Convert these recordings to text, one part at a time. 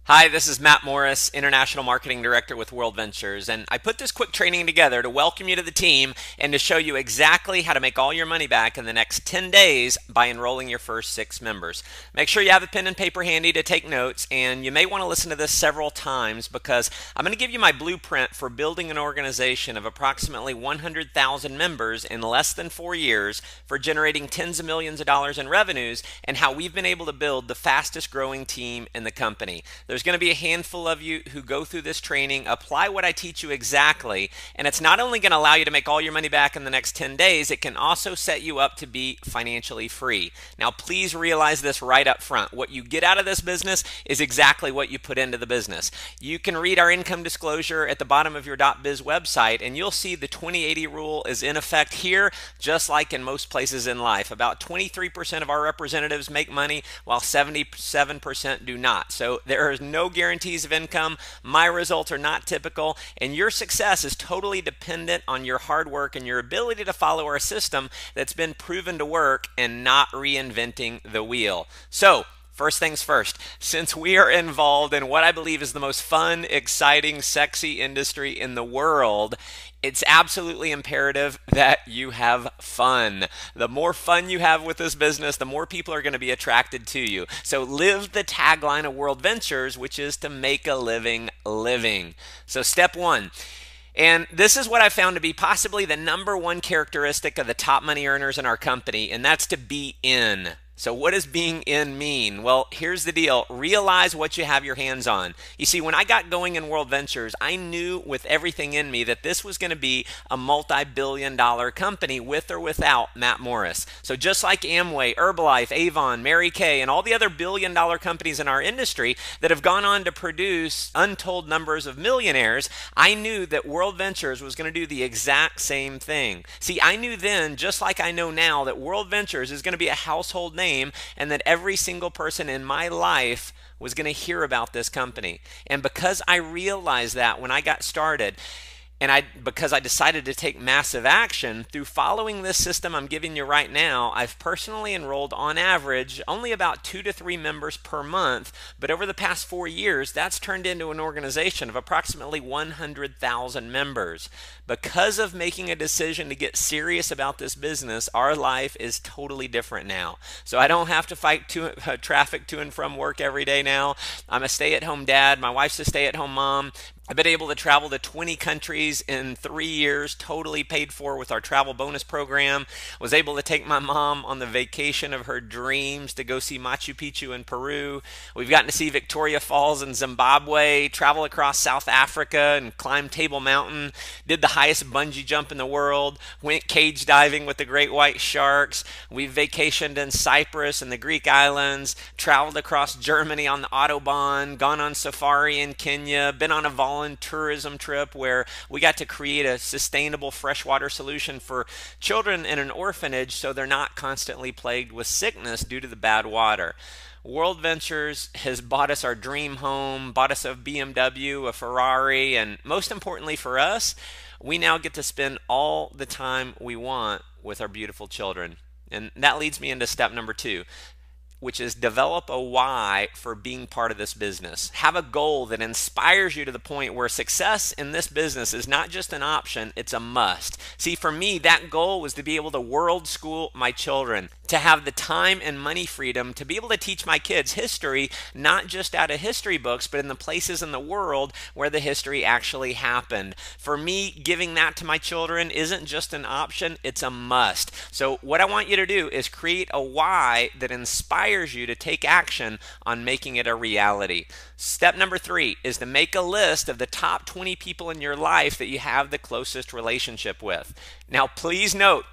Hi, this is Matt Morris, International Marketing Director with World Ventures, and I put this quick training together to welcome you to the team and to show you exactly how to make all your money back in the next 10 days by enrolling your first 6 members. Make sure you have a pen and paper handy to take notes, and you may want to listen to this several times because I'm going to give you my blueprint for building an organization of approximately 100,000 members in less than 4 years for generating tens of millions of dollars in revenues and how we've been able to build the fastest growing team in the company. There's going to be a handful of you who go through this training, apply what I teach you exactly, and it's not only going to allow you to make all your money back in the next 10 days, it can also set you up to be financially free. Now, please realize this right up front. What you get out of this business is exactly what you put into the business. You can read our income disclosure at the bottom of your .biz website, and you'll see the 20/80 rule is in effect here, just like in most places in life. About 23% of our representatives make money, while 77% do not. So there is no guarantees of income. My results are not typical, and your success is totally dependent on your hard work and your ability to follow our system that's been proven to work and not reinventing the wheel. So, first things first, since we are involved in what I believe is the most fun, exciting, sexy industry in the world, it's absolutely imperative that you have fun. The more fun you have with this business, the more people are going to be attracted to you. So live the tagline of World Ventures, which is to make a living living. So step one. And this is what I found to be possibly the number one characteristic of the top money earners in our company, and that's to be in. So what does being in mean? Well, here's the deal. Realize what you have your hands on. You see, when I got going in World Ventures, I knew with everything in me that this was going to be a multi-billion-dollar company with or without Matt Morris. So just like Amway, Herbalife, Avon, Mary Kay, and all the other billion-dollar companies in our industry that have gone on to produce untold numbers of millionaires, I knew that World Ventures was going to do the exact same thing. See, I knew then, just like I know now, that World Ventures is going to be a household name, and that every single person in my life was going to hear about this company. And because I realized that when I got started, and because I decided to take massive action through following this system I'm giving you right now, I've personally enrolled on average only about 2 to 3 members per month, but over the past 4 years, that's turned into an organization of approximately 100,000 members. Because of making a decision to get serious about this business, our life is totally different now. So I don't have to fight traffic to and from work every day now. I'm a stay-at-home dad. My wife's a stay-at-home mom. I've been able to travel to 20 countries in 3 years, totally paid for with our travel bonus program. Was able to take my mom on the vacation of her dreams to go see Machu Picchu in Peru. We've gotten to see Victoria Falls in Zimbabwe, travel across South Africa and climb Table Mountain, did the highest bungee jump in the world, went cage diving with the great white sharks. We've vacationed in Cyprus and the Greek islands, traveled across Germany on the Autobahn, gone on safari in Kenya, been on a tourism trip where we got to create a sustainable freshwater solution for children in an orphanage so they're not constantly plagued with sickness due to the bad water. World Ventures has bought us our dream home, bought us a BMW, a Ferrari, and most importantly for us, we now get to spend all the time we want with our beautiful children. And that leads me into step number 2, which is develop a why for being part of this business. Have a goal that inspires you to the point where success in this business is not just an option, it's a must. See, for me, that goal was to be able to world school my children, to have the time and money freedom to be able to teach my kids history, not just out of history books, but in the places in the world where the history actually happened. For me, giving that to my children isn't just an option, it's a must. So what I want you to do is create a why that inspires you to take action on making it a reality. Step number 3 is to make a list of the top 20 people in your life that you have the closest relationship with. Now, please note,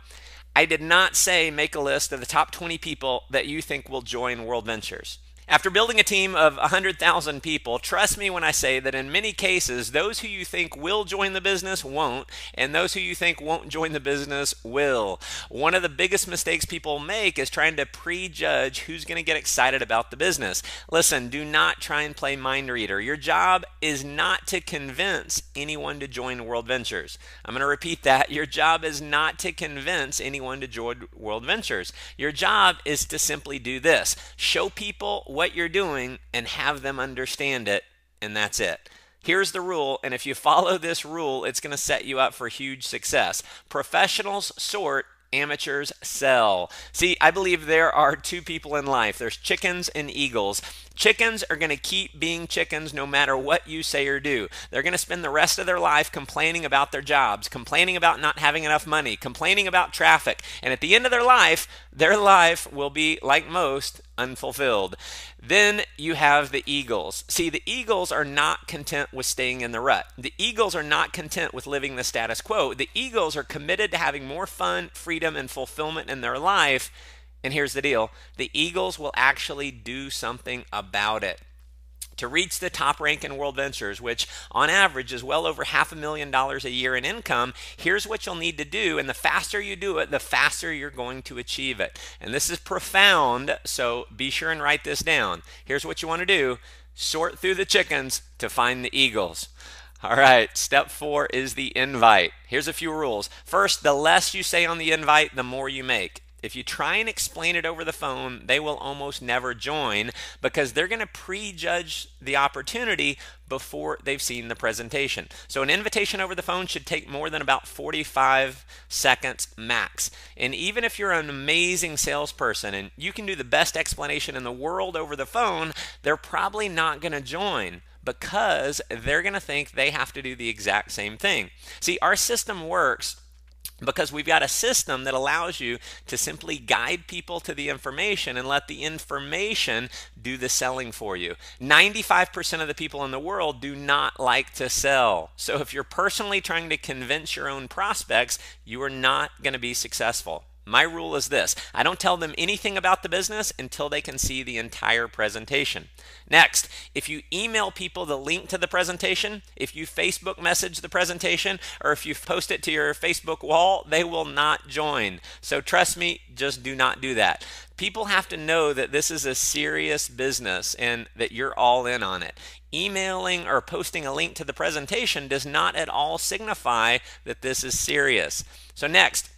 I did not say make a list of the top 20 people that you think will join World Ventures. After building a team of 100,000 people, trust me when I say that in many cases, those who you think will join the business won't, and those who you think won't join the business will. One of the biggest mistakes people make is trying to prejudge who's going to get excited about the business. Listen, do not try and play mind reader. Your job is not to convince anyone to join World Ventures. I'm going to repeat that. Your job is not to convince anyone to join World Ventures. Your job is to simply do this. Show people what you're doing and have them understand it, and that's it. Here's the rule, and if you follow this rule, it's going to set you up for huge success. Professionals sort, amateurs sell. See, I believe there are two people in life. There's chickens and eagles. Chickens are going to keep being chickens no matter what you say or do. They're going to spend the rest of their life complaining about their jobs, complaining about not having enough money, complaining about traffic. And at the end of their life will be, like most, unfulfilled. Then you have the eagles. See, the eagles are not content with staying in the rut. The eagles are not content with living the status quo. The eagles are committed to having more fun, freedom, and fulfillment in their life. And here's the deal. The eagles will actually do something about it. To reach the top rank in World Ventures, which on average is well over $500,000 a year in income, here's what you'll need to do. And the faster you do it, the faster you're going to achieve it. And this is profound, so be sure and write this down. Here's what you want to do. Sort through the chickens to find the eagles. All right, step 4 is the invite. Here's a few rules. First, the less you say on the invite, the more you make. If you try and explain it over the phone, they will almost never join because they're going to prejudge the opportunity before they've seen the presentation. So an invitation over the phone should take more than about 45 seconds max. And even if you're an amazing salesperson and you can do the best explanation in the world over the phone, they're probably not going to join because they're going to think they have to do the exact same thing. See, our system works because we've got a system that allows you to simply guide people to the information and let the information do the selling for you. 95% of the people in the world do not like to sell. So if you're personally trying to convince your own prospects, you are not going to be successful. My rule is this: I don't tell them anything about the business until they can see the entire presentation. Next, if you email people the link to the presentation, if you Facebook message the presentation, or if you post it to your Facebook wall, they will not join. So trust me, just do not do that. People have to know that this is a serious business and that you're all in on it. Emailing or posting a link to the presentation does not at all signify that this is serious. So next,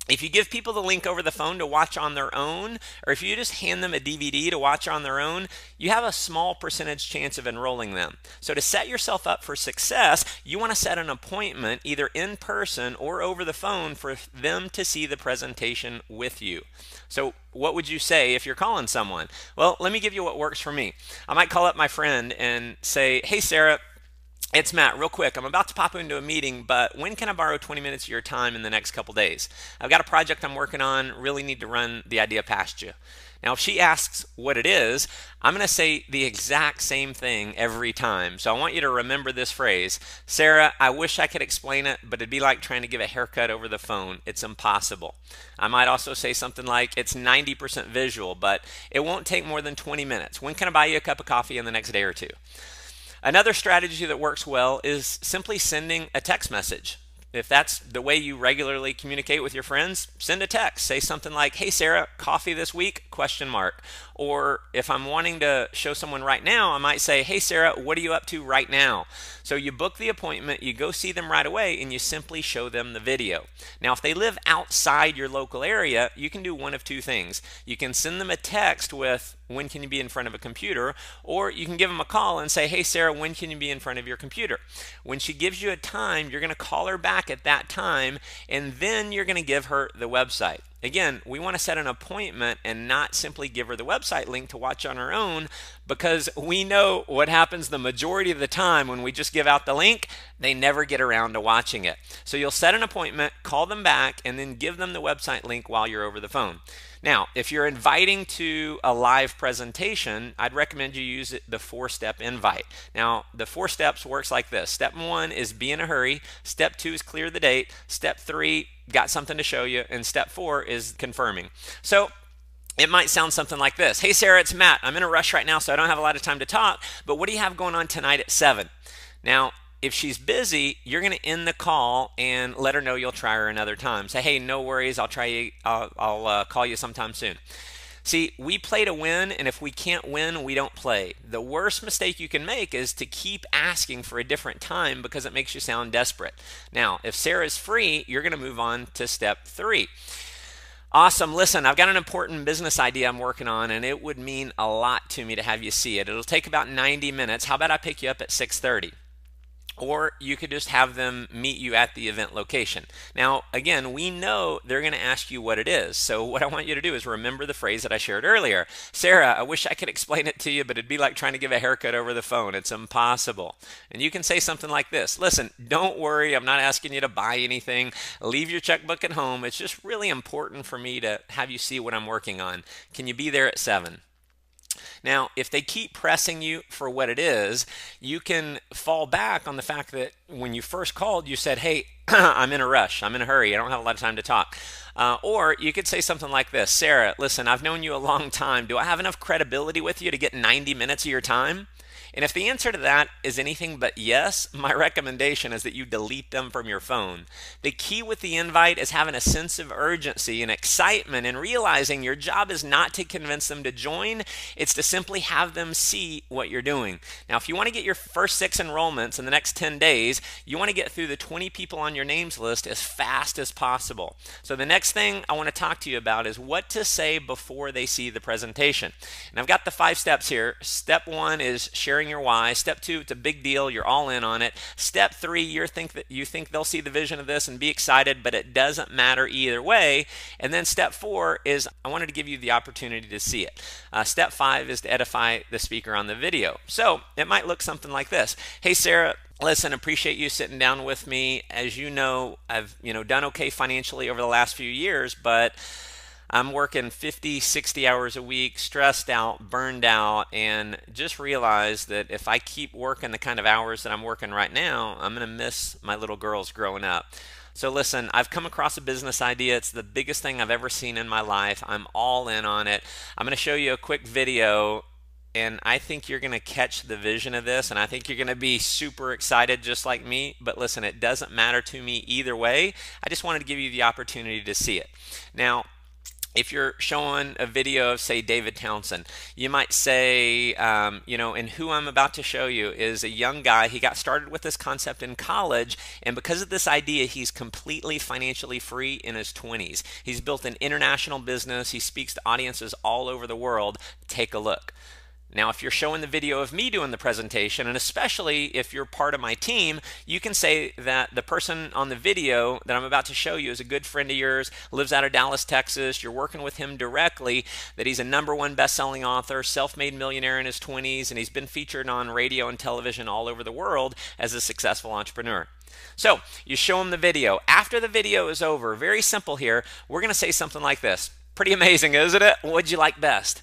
if you give people the link over the phone to watch on their own, or if you just hand them a DVD to watch on their own, you have a small percentage chance of enrolling them. So to set yourself up for success, you want to set an appointment either in person or over the phone for them to see the presentation with you. So what would you say if you're calling someone? Well, let me give you what works for me. I might call up my friend and say, "Hey, Sarah, it's Matt. Real quick, I'm about to pop into a meeting, but when can I borrow 20 minutes of your time in the next couple days? I've got a project I'm working on, really need to run the idea past you." Now, if she asks what it is, I'm going to say the exact same thing every time. So I want you to remember this phrase: "Sarah, I wish I could explain it, but it'd be like trying to give a haircut over the phone. It's impossible." I might also say something like, "It's 90% visual, but it won't take more than 20 minutes. When can I buy you a cup of coffee in the next day or two?" Another strategy that works well is simply sending a text message. If that's the way you regularly communicate with your friends, send a text. Say something like, "Hey Sarah, coffee this week?" ? Or if I'm wanting to show someone right now, I might say, "Hey Sarah, what are you up to right now?" So you book the appointment, you go see them right away, and you simply show them the video. Now, if they live outside your local area, you can do one of two things. You can send them a text with, "When can you be in front of a computer?" Or you can give them a call and say, "Hey Sarah, when can you be in front of your computer?" When she gives you a time, you're going to call her back at that time, and then you're going to give her the website. Again, we want to set an appointment and not simply give her the website link to watch on her own, because we know what happens the majority of the time when we just give out the link. They never get around to watching it. So you'll set an appointment, call them back, and then give them the website link while you're over the phone. Now, if you're inviting to a live presentation, I'd recommend you use the 4-step invite. Now, the 4 steps works like this. Step 1 is be in a hurry. Step 2 is clear the date. Step 3, got something to show you. And step 4 is confirming. So it might sound something like this: "Hey Sarah, it's Matt. I'm in a rush right now, so I don't have a lot of time to talk, but what do you have going on tonight at 7? Now, if she's busy, you're going to end the call and let her know you'll try her another time. Say, "Hey, no worries. I'll call you sometime soon." See, we play to win, and if we can't win, we don't play. The worst mistake you can make is to keep asking for a different time because it makes you sound desperate. Now, if Sarah's free, you're going to move on to step 3. Awesome. Listen, I've got an important business idea I'm working on, and it would mean a lot to me to have you see it. It'll take about 90 minutes. How about I pick you up at 6:30? Or you could just have them meet you at the event location. Now, again, we know they're going to ask you what it is. So what I want you to do is remember the phrase that I shared earlier. Sarah, I wish I could explain it to you, but it'd be like trying to give a haircut over the phone. It's impossible. And you can say something like this. Listen, don't worry. I'm not asking you to buy anything. Leave your checkbook at home. It's just really important for me to have you see what I'm working on. Can you be there at 7? Now, if they keep pressing you for what it is, you can fall back on the fact that when you first called, you said, hey, I'm in a rush. I'm in a hurry. I don't have a lot of time to talk. Or you could say something like this. Sarah, listen, I've known you a long time. Do I have enough credibility with you to get 90 minutes of your time? And if the answer to that is anything but yes, my recommendation is that you delete them from your phone. The key with the invite is having a sense of urgency and excitement and realizing your job is not to convince them to join, it's to simply have them see what you're doing. Now, if you want to get your first 6 enrollments in the next 10 days, you want to get through the 20 people on your names list as fast as possible. So the next thing I want to talk to you about is what to say before they see the presentation. And I've got the 5 steps here. Step 1 is sharing your why. Step 2, it's a big deal. You're all in on it. Step 3, you think they'll see the vision of this and be excited, but it doesn't matter either way. And then step 4 is I wanted to give you the opportunity to see it. Step 5 is to edify the speaker on the video. So it might look something like this. Hey, Sarah, listen, appreciate you sitting down with me. As you know, I've done okay financially over the last few years, but I'm working 50, 60 hours a week, stressed out, burned out, and just realized that if I keep working the kind of hours that I'm working right now, I'm going to miss my little girls growing up. So listen, I've come across a business idea. It's the biggest thing I've ever seen in my life. I'm all in on it. I'm going to show you a quick video, and I think you're going to catch the vision of this, and I think you're going to be super excited just like me. But listen, it doesn't matter to me either way. I just wanted to give you the opportunity to see it. Now, if you're showing a video of, say, David Townsend, you might say, and who I'm about to show you is a young guy. He got started with this concept in college, and because of this idea, he's completely financially free in his 20s. He's built an international business. He speaks to audiences all over the world. Take a look. Now, if you're showing the video of me doing the presentation, and especially if you're part of my team, you can say that the person on the video that I'm about to show you is a good friend of yours, lives out of Dallas, Texas. You're working with him directly, that he's a #1 best-selling author, self-made millionaire in his 20s, and he's been featured on radio and television all over the world as a successful entrepreneur. So you show him the video. After the video is over, very simple here, we're going to say something like this. Pretty amazing, isn't it? What'd you like best?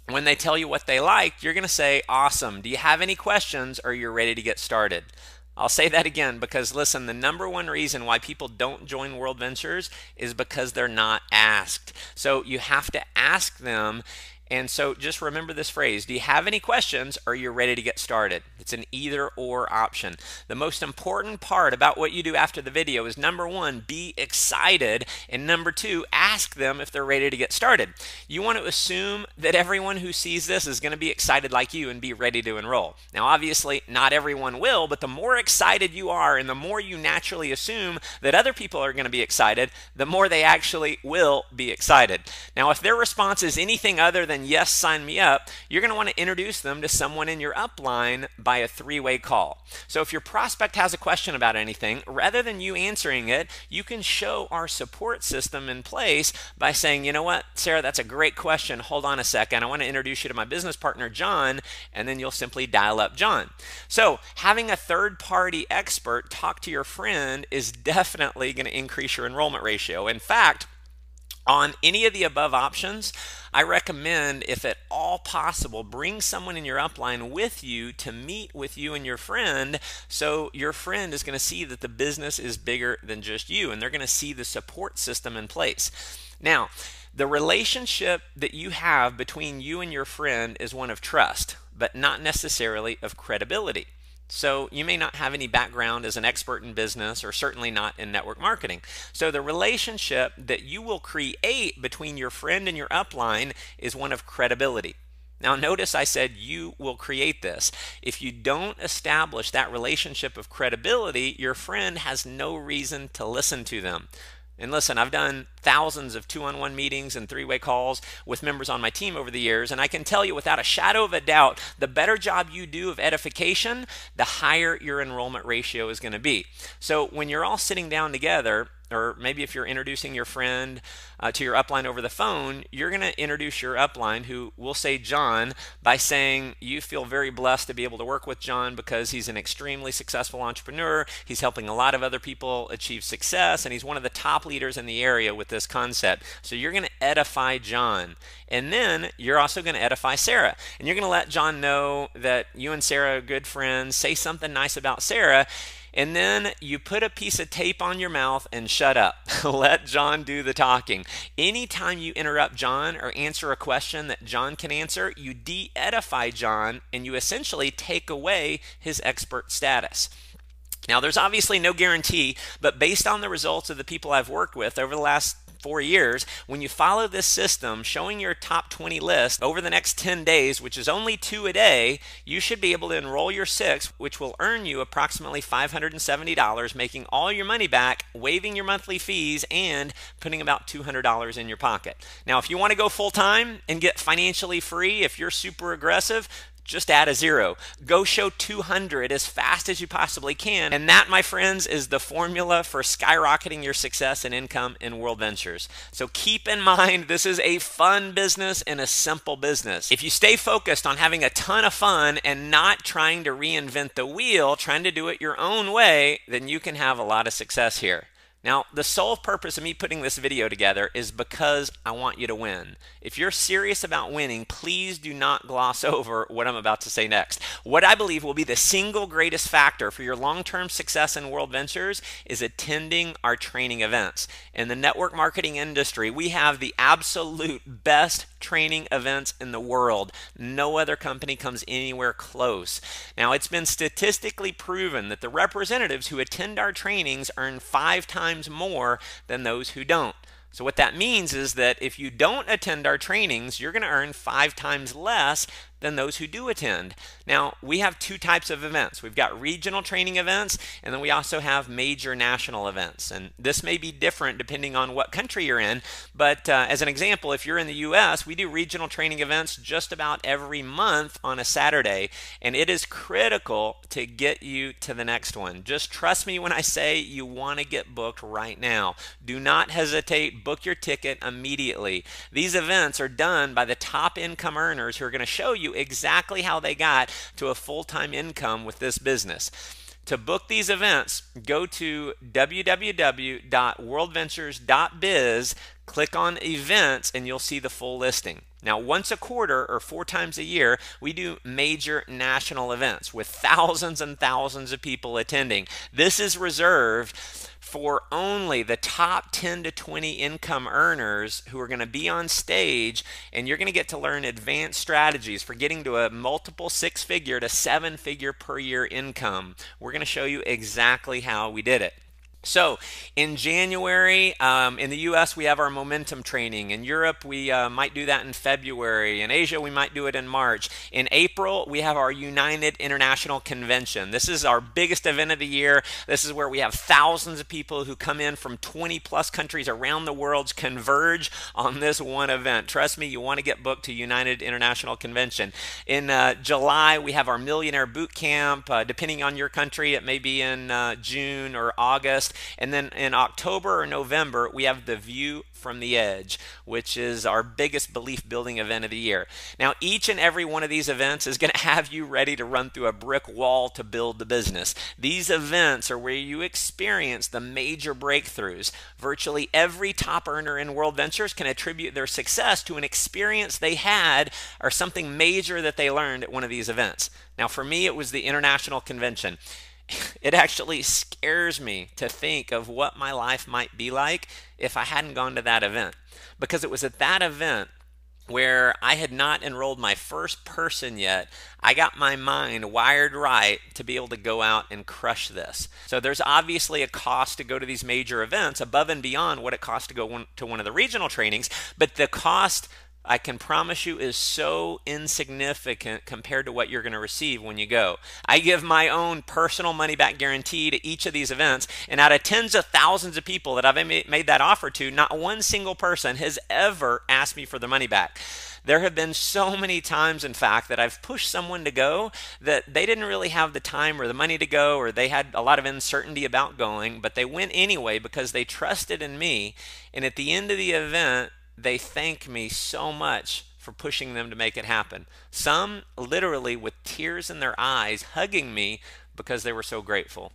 When they tell you what they like, you're going to say, awesome. Do you have any questions, or you're ready to get started? I'll say that again because, listen, the #1 reason why people don't join World Ventures is because they're not asked. So you have to ask them. And so just remember this phrase. Do you have any questions, or you're ready to get started? It's an either or option. The most important part about what you do after the video is #1, be excited, and #2, ask them if they're ready to get started. You want to assume that everyone who sees this is going to be excited like you and be ready to enroll. Now, obviously, not everyone will, but the more excited you are and the more you naturally assume that other people are going to be excited, the more they actually will be excited. Now, if their response is anything other than yes, sign me up, you're going to want to introduce them to someone in your upline by a 3-way call. So if your prospect has a question about anything, rather than you answering it, you can show our support system in place by saying, you know what, Sarah, that's a great question. Hold on a second. I want to introduce you to my business partner, John, and then you'll simply dial up John. So having a third-party expert talk to your friend is definitely going to increase your enrollment ratio. In fact, on any of the above options, I recommend, if at all possible, bring someone in your upline with you to meet with you and your friend, so your friend is going to see that the business is bigger than just you, and they're going to see the support system in place. Now, the relationship that you have between you and your friend is one of trust, but not necessarily of credibility. So you may not have any background as an expert in business, or certainly not in network marketing. So the relationship that you will create between your friend and your upline is one of credibility. Now notice I said you will create this. If you don't establish that relationship of credibility, your friend has no reason to listen to them. And listen, I've done thousands of 2-on-1 meetings and 3-way calls with members on my team over the years, and I can tell you without a shadow of a doubt, the better job you do of edification, the higher your enrollment ratio is going to be. So when you're all sitting down together, or maybe if you're introducing your friend to your upline over the phone, you're going to introduce your upline, who will say John, by saying you feel very blessed to be able to work with John because he's an extremely successful entrepreneur. He's helping a lot of other people achieve success, and he's one of the top leaders in the area with this concept. So you're going to edify John. And then you're also going to edify Sarah. And you're going to let John know that you and Sarah are good friends. Say something nice about Sarah. And then you put a piece of tape on your mouth and shut up. Let John do the talking. Anytime you interrupt John or answer a question that John can answer, you de-edify John and you essentially take away his expert status. Now, there's obviously no guarantee, but based on the results of the people I've worked with over the last 4 years, when you follow this system, showing your top 20 list over the next 10 days, which is only 2 a day, you should be able to enroll your 6, which will earn you approximately $570, making all your money back, waiving your monthly fees, and putting about $200 in your pocket. Now, if you want to go full time and get financially free, if you're super aggressive, just add a 0. Go show 200 as fast as you possibly can. And that, my friends, is the formula for skyrocketing your success and income in World Ventures. So keep in mind, this is a fun business and a simple business. If you stay focused on having a ton of fun and not trying to reinvent the wheel, trying to do it your own way, then you can have a lot of success here. Now, the sole purpose of me putting this video together is because I want you to win. If you're serious about winning, please do not gloss over what I'm about to say next. What I believe will be the single greatest factor for your long-term success in World Ventures is attending our training events. In the network marketing industry, we have the absolute best training events in the world. No other company comes anywhere close. Now, it's been statistically proven that the representatives who attend our trainings earn 5 times more than those who don't. So what that means is that if you don't attend our trainings, you're going to earn 5 times less than those who do attend. Now, we have 2 types of events. We've got regional training events, and then we also have major national events. And this may be different depending on what country you're in, but as an example, if you're in the US, we do regional training events just about every month on a Saturday, and it is critical to get you to the next one. Just trust me when I say you want to get booked right now. Do not hesitate. Book your ticket immediately. These events are done by the top income earners who are going to show you exactly how they got to a full-time income with this business. To book these events, go to www.worldventures.biz, click on events, and you'll see the full listing. Now, once a quarter or 4 times a year, we do major national events with thousands and thousands of people attending. This is reserved for only the top 10 to 20 income earners who are going to be on stage, and you're going to get to learn advanced strategies for getting to a multiple 6-figure to 7-figure per year income. We're going to show you exactly how we did it. So in January, in the US, we have our momentum training. In Europe, we might do that in February. In Asia, we might do it in March. In April, we have our United International Convention. This is our biggest event of the year. This is where we have thousands of people who come in from 20 plus countries around the world converge on this one event. Trust me, you want to get booked to United International Convention. In July, we have our Millionaire Boot Camp. Depending on your country, it may be in June or August. And then in October or November, we have the View from the Edge, which is our biggest belief building event of the year. Now, each and every one of these events is going to have you ready to run through a brick wall to build the business. These events are where you experience the major breakthroughs. Virtually every top earner in World Ventures can attribute their success to an experience they had or something major that they learned at one of these events. Now, for me, it was the International Convention. It actually scares me to think of what my life might be like if I hadn't gone to that event, because it was at that event where I had not enrolled my first person yet. I got my mind wired right to be able to go out and crush this. So there's obviously a cost to go to these major events above and beyond what it costs to go to one of the regional trainings, but the cost I can promise you is so insignificant compared to what you're going to receive when you go. I give my own personal money back guarantee to each of these events, and out of tens of thousands of people that I've made that offer to, not one single person has ever asked me for the money back. There have been so many times, in fact, that I've pushed someone to go that they didn't really have the time or the money to go, or they had a lot of uncertainty about going, but they went anyway because they trusted in me. And at the end of the event, they thank me so much for pushing them to make it happen. Some literally with tears in their eyes hugging me because they were so grateful.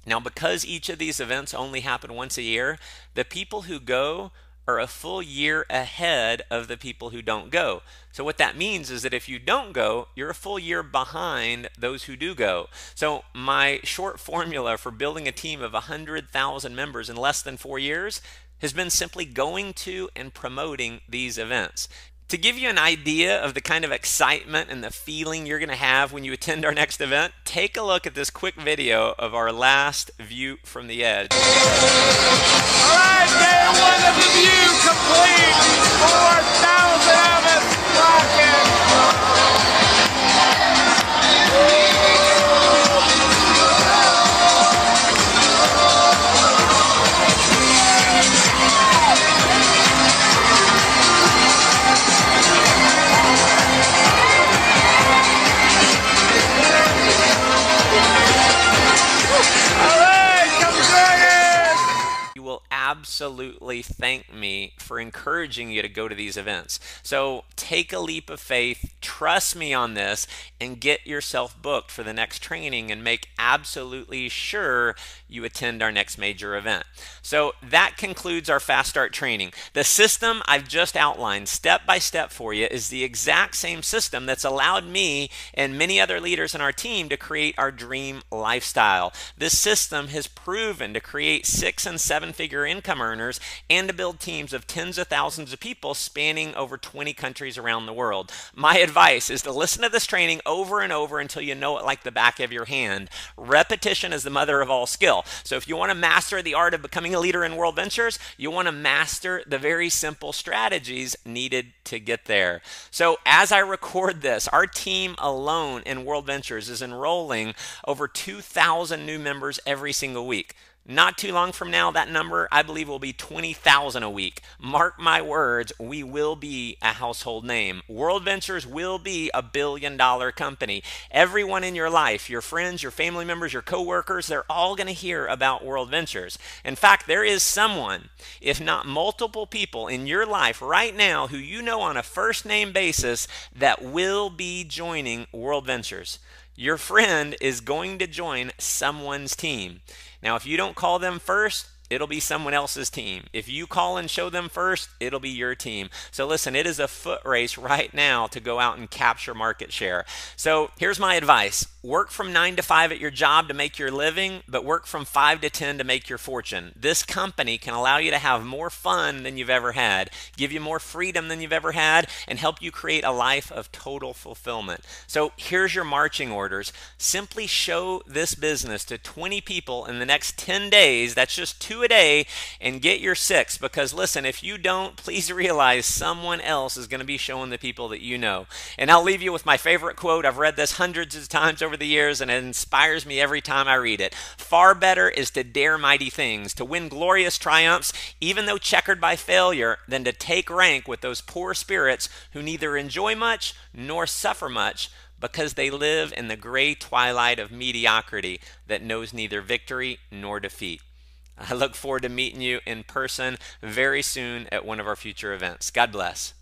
Now, because each of these events only happen once a year, the people who go are a full year ahead of the people who don't go. So what that means is that if you don't go, you're a full year behind those who do go. So my short formula for building a team of 100,000 members in less than 4 years has been simply going to and promoting these events. To give you an idea of the kind of excitement and the feeling you're going to have when you attend our next event, take a look at this quick video of our last View from the Edge. All right, day one of the View complete. 4,000 of us rocking. Absolutely thank me for encouraging you to go to these events. So take a leap of faith, trust me on this, and get yourself booked for the next training and make absolutely sure you attend our next major event. So that concludes our Fast Start training. The system I've just outlined step by step for you is the exact same system that's allowed me and many other leaders in our team to create our dream lifestyle. This system has proven to create 6- and 7-figure income earners and to build teams of tens of thousands of people spanning over 20 countries around the world. My advice is to listen to this training over and over until you know it like the back of your hand. Repetition is the mother of all skill. So if you want to master the art of becoming a leader in World Ventures, you want to master the very simple strategies needed to get there. So as I record this, our team alone in World Ventures is enrolling over 2,000 new members every single week. Not too long from now, that number, I believe, will be 20,000 a week. Mark my words, we will be a household name. World Ventures will be a billion-dollar company. Everyone in your life, your friends, your family members, your coworkers, they're all going to hear about World Ventures. In fact, there is someone, if not multiple people in your life right now who you know on a first-name basis that will be joining World Ventures. Your friend is going to join someone's team. Now, if you don't call them first, it'll be someone else's team. If you call and show them first, it'll be your team. So listen, it is a foot race right now to go out and capture market share. So here's my advice. Work from 9 to 5 at your job to make your living, but work from 5 to 10 to make your fortune. This company can allow you to have more fun than you've ever had, give you more freedom than you've ever had, and help you create a life of total fulfillment. So here's your marching orders. Simply show this business to 20 people in the next 10 days. That's just 2 a day, and get your 6, because listen, if you don't, please realize someone else is going to be showing the people that you know. And I'll leave you with my favorite quote. I've read this hundreds of times over the years, and it inspires me every time I read it. Far better is to dare mighty things, to win glorious triumphs, even though checkered by failure, than to take rank with those poor spirits who neither enjoy much nor suffer much, because they live in the gray twilight of mediocrity that knows neither victory nor defeat. I look forward to meeting you in person very soon at one of our future events. God bless.